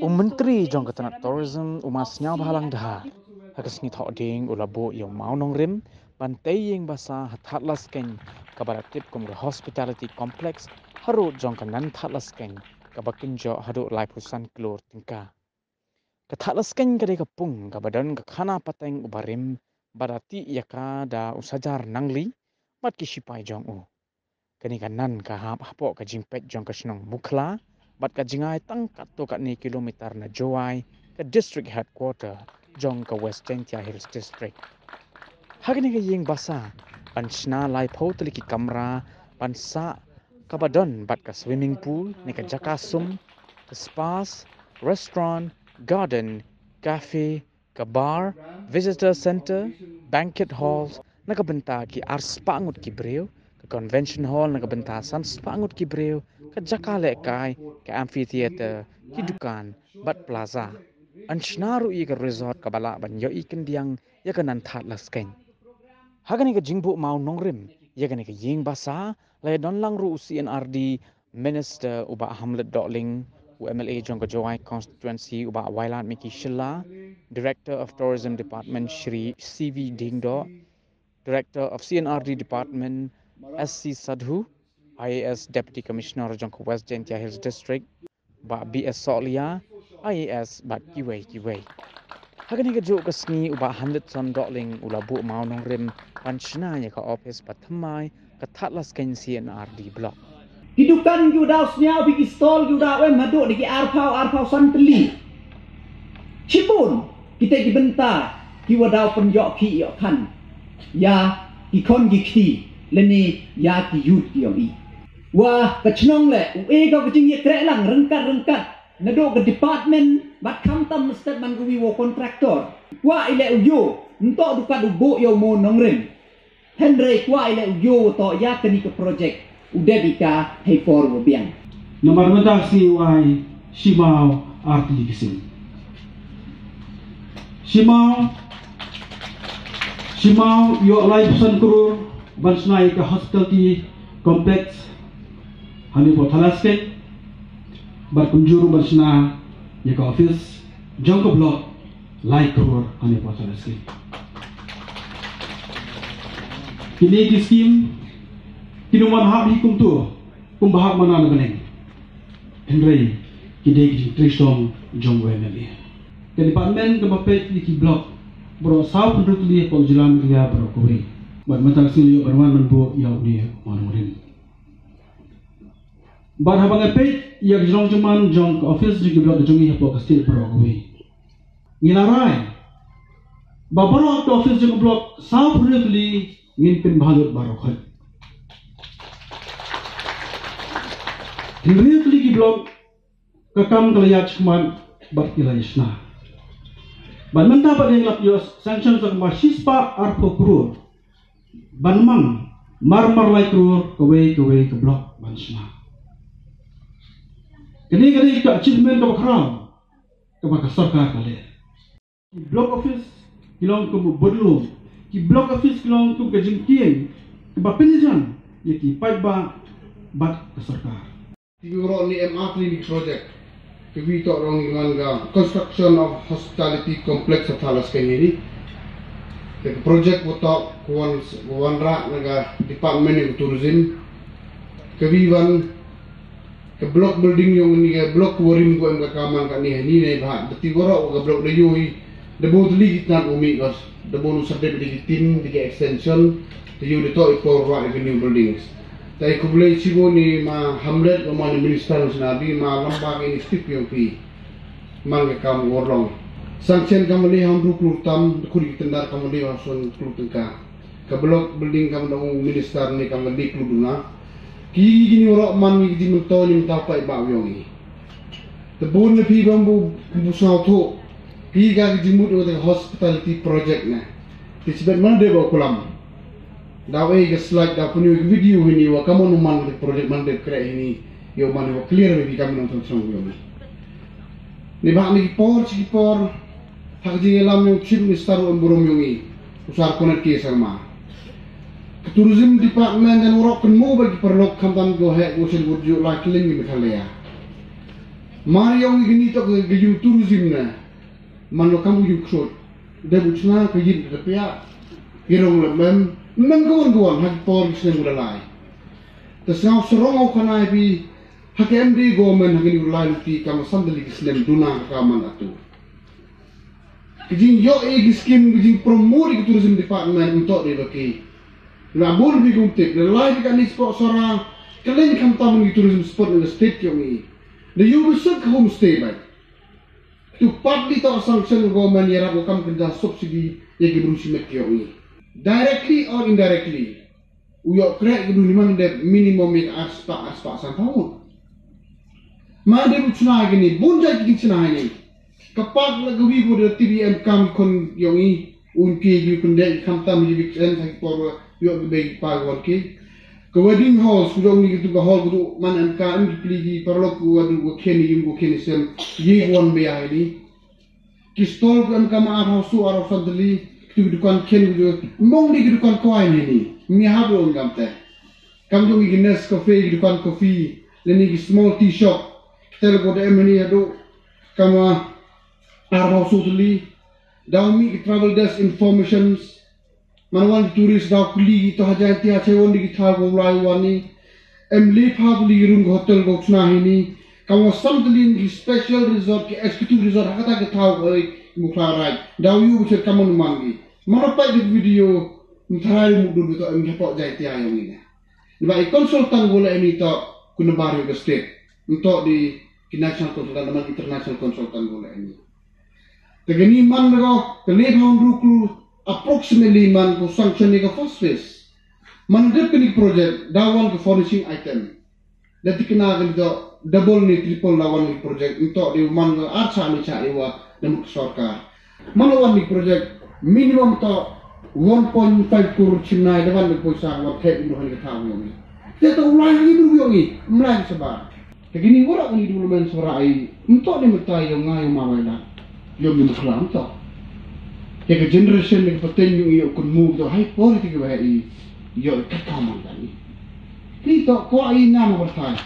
Menteri jong katanak tourism umasnya bahalang dah. Hakas ni thok ding ulabo yang mau nong rim bantai yang basa hatlas ken kabaratip kum hospitality complex harut jong kanan hatlas ken kabakin jo harut lai pusan klur tingka. Kathatlas ken kadai kapung kabadan kakhana pateng ubarim barati iaka da usajar nangli mat kisipai jong u. Kani kanan kahap hapok kajimpet jong kasnong mukla bat kajingai tangkat to kat ni kilometer na Joai ke district headquarter jong ke West Jaintia Hills district. Hagni ke yeng basa pansna lai pau teliki kamera pansa kabadon bat ke swimming pool ni ke jakasum ke spas restaurant garden cafe ke bar visitor center banquet halls nak benta ki ars pangut ki breu ke convention hall nak benta san pangut ki breu ke jakale kai ke amphitheater ki dukan bat plaza anshnaru i ke resort ke bala ban yo ikan diang ya ke nan thatlas ken hagani ke jingbu mau nongrim ya ke ying basa le don lang ru CNRD minister uba hamlet dotling UMLA jong ke Joai constituency uba wailan miki Syllad director of tourism department Shri CV Dingdo director of CNRD department SC Sadhu IAS deputy commissioner jong ke West Jaintia Hills district ba BS Solia IAS bat kiwei hagani ke juk kesni uba hamlet son dotling ulabu mau nongrim panchna ya ke office pathamai ke thatlas ken CNRD block hidupan juda usnya bigi stol juda we maduk di arpau santeli cipun kita dibentar ki wadau penjok ki yo kan ya ki kon ki leni ya ki yut ki i wah kecnong le e ko kecing ye krek lang rengkat naduk ke department bat kamtam mesti man gui wo kontraktor wa ile uyo entok duka dubo yo mo nongren Henry kwa ile uyo to ya keni ke project udah bika hei for biang. Nomor mentah siwai simau arti kisim. Simau yo lai pesan kurur bansnai ke hospitality complex hani potalaske berkunjung bansna ya ke office jangka blok lai kurur hani potalaske. Kini di skim kinuman hak hikum tu kumbahak mana na beneng Henry kidai ki tristong jongwe nali ke department ke bapet di blok bro sau penduduk li pol jelam dia bro kuwi bat matak sili berwan menbu yau dia manurin bat habang epet ya jong cuman jong office di blok jongi hapo kastil bro kuwi ngilarai babaro office jong blok sau penduduk li ngimpin bahalut barokhat Henry teligi blok kekam kelayat cuman berkilayasna. Ban mentah pada yang lap yos sanction sama sispa arpo kurur. Ban mang marmar lai kurur kewe ke blok bansna. Kini ke achievement ke bakrau ke bakasarkar kali. Ki blok office kilong ke bodlum. Ki blok office kilong ke jingkien ke bapenijan yaki paiba bat kasarkar. Euro ni MA clinic project kebi tok rong nganga construction of hospitality complex athalas kini the project wotok kuan rak naga department of tourism kebi wan ke block building yung ni ke block warim ko ang kaman ka ni ne ba beti woro ke block de yui de bo tli kitna umi kos de bo nu sadde di tin di extension de yu de to ipor wa new buildings tai kubulai cibo ni ma hamlet o ma ni minister sinabi ma lambak ini stip yung pi mang kam worlong sanction kamali ham du klutam kuri tendar kamali wason klutengka ka blok building kam dong minister ni kamali kluduna ki gini oro man ni di mento ni tapai ba yongi the bun ni pi bambu busau to pi ga jimut o the hospitality project na tisbet man de ba kulam dawe ke slide da punya video ini wa kamu numan project mande kre ini yo man wa clear ni kami nonton song yo ni ba ni por hak ji elam yo chip ni star on burum yongi usar konet ke sama tourism department dan urok kan mo bagi perlok kampan go he go sel burju la kling ni Meghalaya Mari yang ini tak keju tourism na, mana kamu ju krut, dah bucna keju terpiak, kirong lembem, kawan hak por kisah mulai. Tersangau serong au kanai bi, hak MD government hak ini mulai luti kamu sandali kisah duna kaman atu. Keju yo skim keju promote tourism department untuk dibagi. Nabul bi kumtik, lelai kan ni spot sorang, kalian kam tamu tourism spot in the state yang ini. The you will set homestay back. To partly to sanction government yara bukam kerja subsidi yang berusi mekioi. Directly or indirectly, uyok krek kedu limang de minimum yang aspa santau. Mana de bucna gini, bunjai kiki cina ini. Kapak lagawi bude TBM kam kon yongi unki yu kende kam tam yu biksen sakit por yuk begi pagwan ki. Ke wedding hall sudah ni gitu ke hall gitu mana MKM dipilih perlu ku adu ku keni yung ku keni sem ye wan beya ini kistol ku MKM arah su arah sandali tu dukan keni gitu mong di dukan koin ini ni hablo ngam teh kam jong ignes cafe dukan kopi leni small tea shop kita ko de meni adu kama arah su tuli daumi travel desk informations Manwan turis dah kuli itu haja tiada cewon di kita gulai wani, lipha beli room hotel boxna ini, kamu samtalin di special resort ke executive resort hakata kita gulai muklarai, dawu bukan kamu numangi, mana pai di video muthari mudur itu hepak jai tiada yang ini. Lepas konsultan gulai ini tak guna baru ke state, untuk di national konsultan dan international konsultan gulai ini. Tegani man mereka kelihatan ruklu. Approximately man ko sanction ni ka first phase. Man drip ni project dawan ke furnishing item. Dati kena kan double ni triple dawan ni project untuk di man arsa ni cak iwa dan sarkar. Manawan ni project minimum to 1.5 crore chinai dawan ni poisa wat thek ni rohan ka tawo ni. Dia to ulai lagi dulu ni, mulai sebar. Kegini ora ni dulu men sorai untuk ni metai yang ngai mawailah. Yo ni muslam to. Kaya generation ni paten yung iyo kun move to high quality ka ba iyo kataman tani. Dito ko ay na mo bertay.